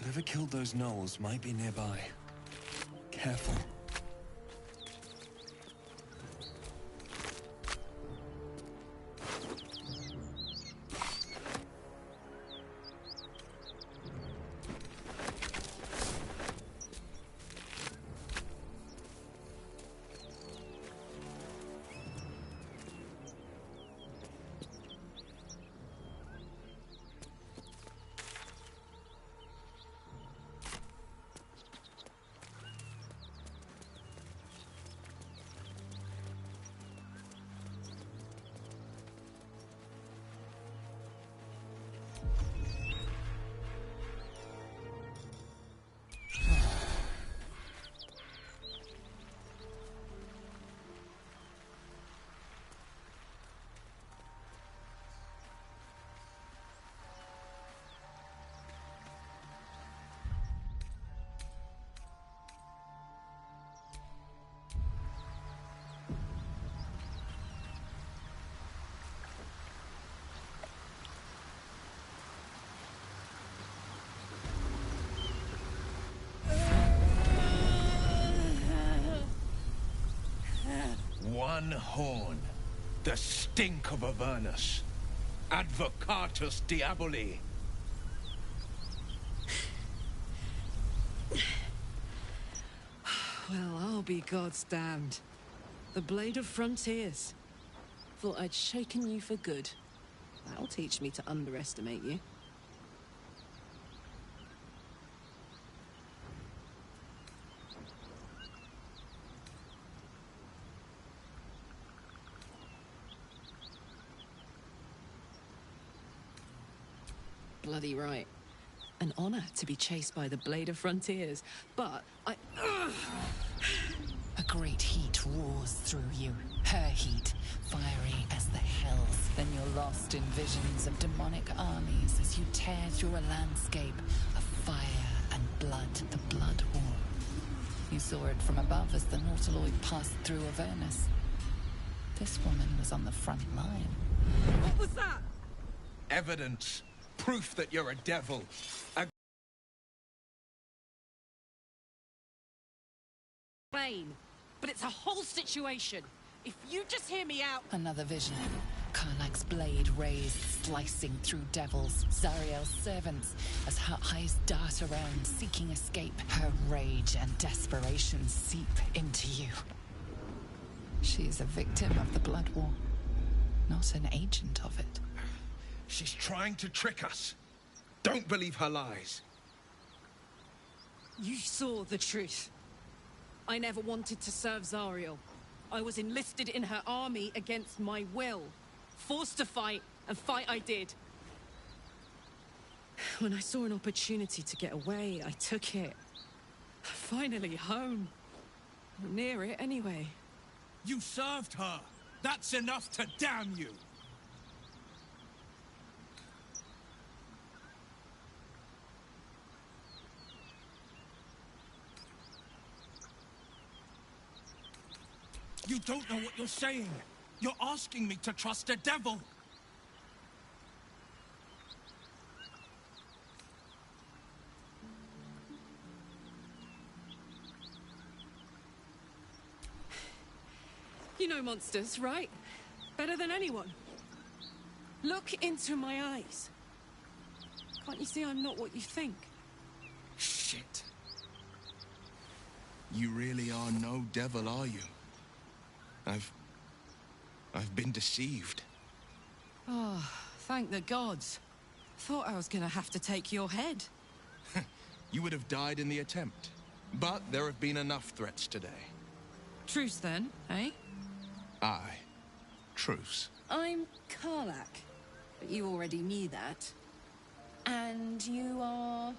Whatever killed those gnolls might be nearby. Careful. One horn. The stink of Avernus. Advocatus Diaboli. Well, I'll be God's damned. The Blade of Frontiers. Thought I'd shaken you for good. That'll teach me to underestimate you. Bloody right. An honor to be chased by the Blade of Frontiers, but I... A great heat roars through you. Her heat, fiery as the hells. Then you're lost in visions of demonic armies as you tear through a landscape of fire and blood, the Blood War. You saw it from above as the Nautiloid passed through Avernus. This woman was on the front line. What was that? Evidence. Proof that you're a devil. Rain. But it's a whole situation. If you just hear me out... Another vision. Karlach's blade raised, slicing through devils, Zariel's servants, as her eyes dart around, seeking escape. Her rage and desperation seep into you. She is a victim of the Blood War, not an agent of it. She's trying to trick us. Don't believe her lies. You saw the truth. I never wanted to serve Zariel. I was enlisted in her army against my will. Forced to fight, and fight I did. When I saw an opportunity to get away, I took it. Finally home. Near it, anyway. You served her. That's enough to damn you. You don't know what you're saying. You're asking me to trust a devil. You know monsters, right? Better than anyone. Look into my eyes. Can't you see I'm not what you think? Shit. You really are no devil, are you? I've been deceived. Oh, thank the gods. Thought I was gonna have to take your head. You would have died in the attempt. But there have been enough threats today. Truce then, eh? Aye. Truce. I'm Karlach. But you already knew that. And you are...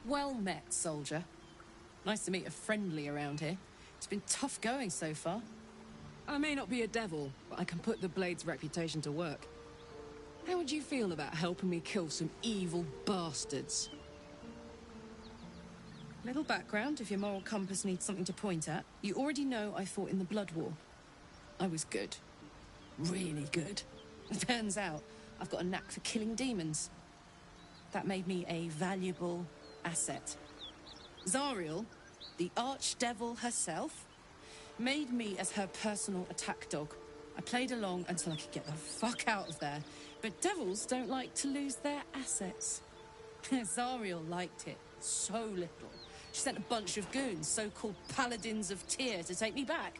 Well met, soldier. Nice to meet a friendly around here. It's been tough going so far. I may not be a devil, but I can put the Blade's reputation to work. How would you feel about helping me kill some evil bastards? Little background, if your moral compass needs something to point at. You already know I fought in the Blood War. I was good. Really good. Turns out, I've got a knack for killing demons. That made me a valuable asset. Zariel, the archdevil herself, made me as her personal attack dog. I played along until I could get the fuck out of there. But devils don't like to lose their assets. Zariel liked it so little. She sent a bunch of goons, so-called paladins of Tyr, to take me back.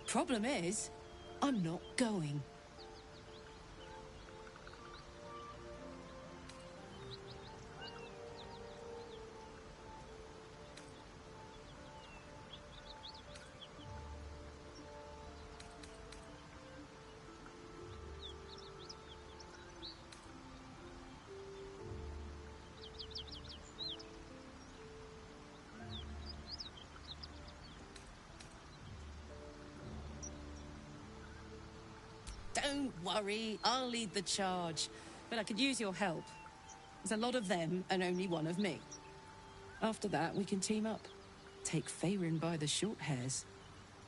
Problem is, I'm not going. Don't worry, I'll lead the charge. But I could use your help. There's a lot of them and only one of me. After that, we can team up. Take Faerun by the short hairs.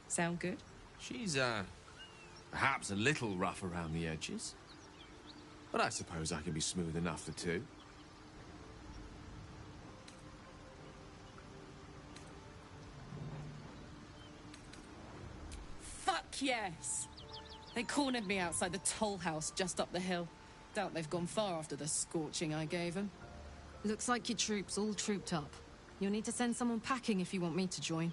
Sound good? She's, perhaps a little rough around the edges. But I suppose I can be smooth enough for two. Fuck yes! They cornered me outside the toll house just up the hill. Doubt they've gone far after the scorching I gave them. Looks like your troops all trooped up. You'll need to send someone packing if you want me to join.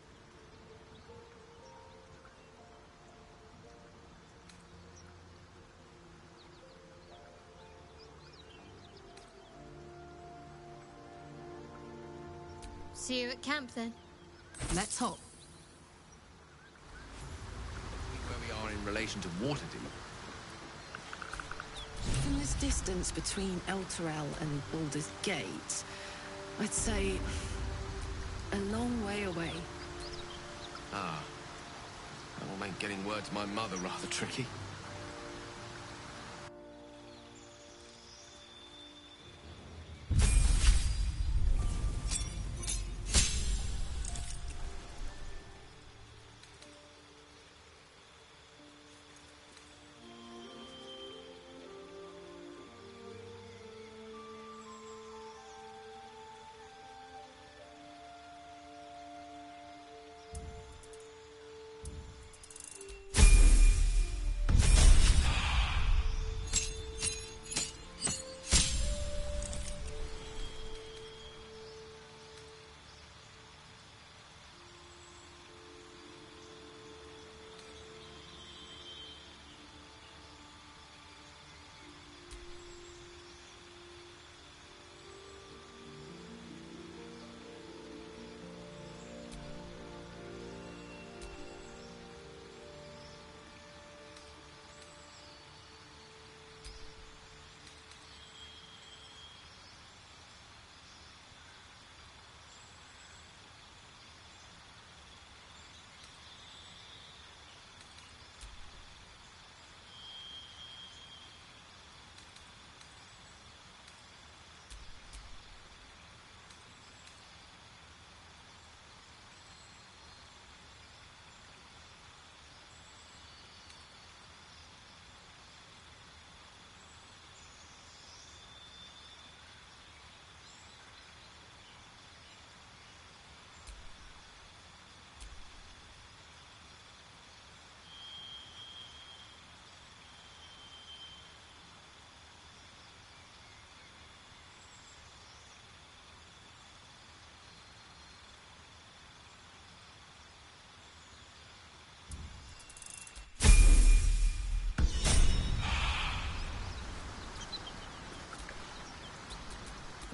See you at camp then. Let's hop. Where we are in relation to Waterdeep. From this distance between Elturel and Baldur's Gate, I'd say a long way away. Ah. That will make getting word to my mother rather tricky.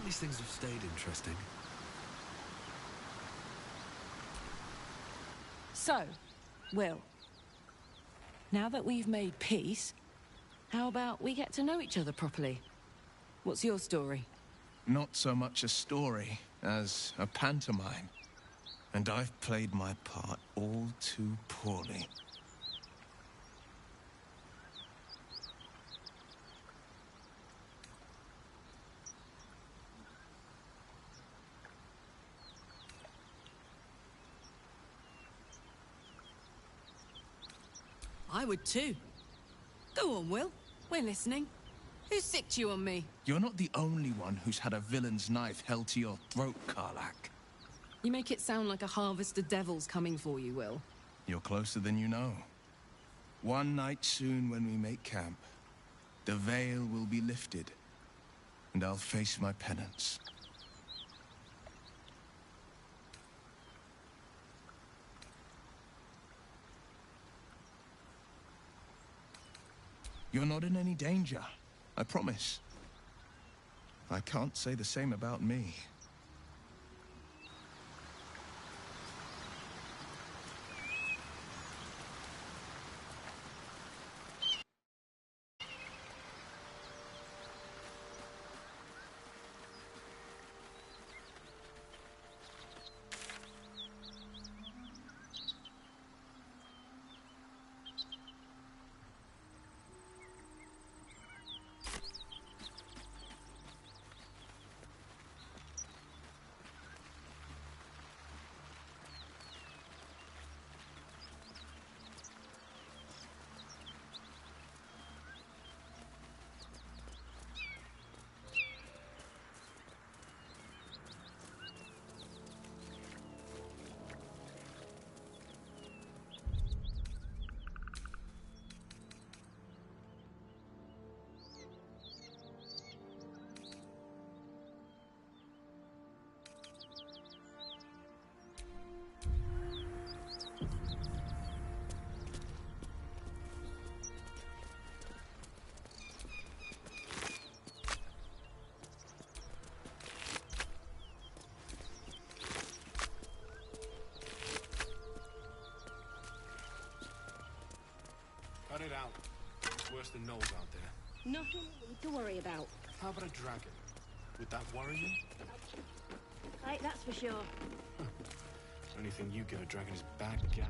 These things have stayed interesting. So, Will, now that we've made peace, how about we get to know each other properly? What's your story? Not so much a story as a pantomime. And I've played my part all too poorly. I would too. Go on, Will. We're listening. Who sicked you on me? You're not the only one who's had a villain's knife held to your throat, Karlak. You make it sound like a harvest of devils coming for you, Will. You're closer than you know. One night soon when we make camp, the veil will be lifted, and I'll face my penance. You're not in any danger, I promise. I can't say the same about me. worse than gnolls out there. Nothing to worry about. How about a dragon? Would that worry you? Right, that's for sure. Only thing you get a dragon is bad gas.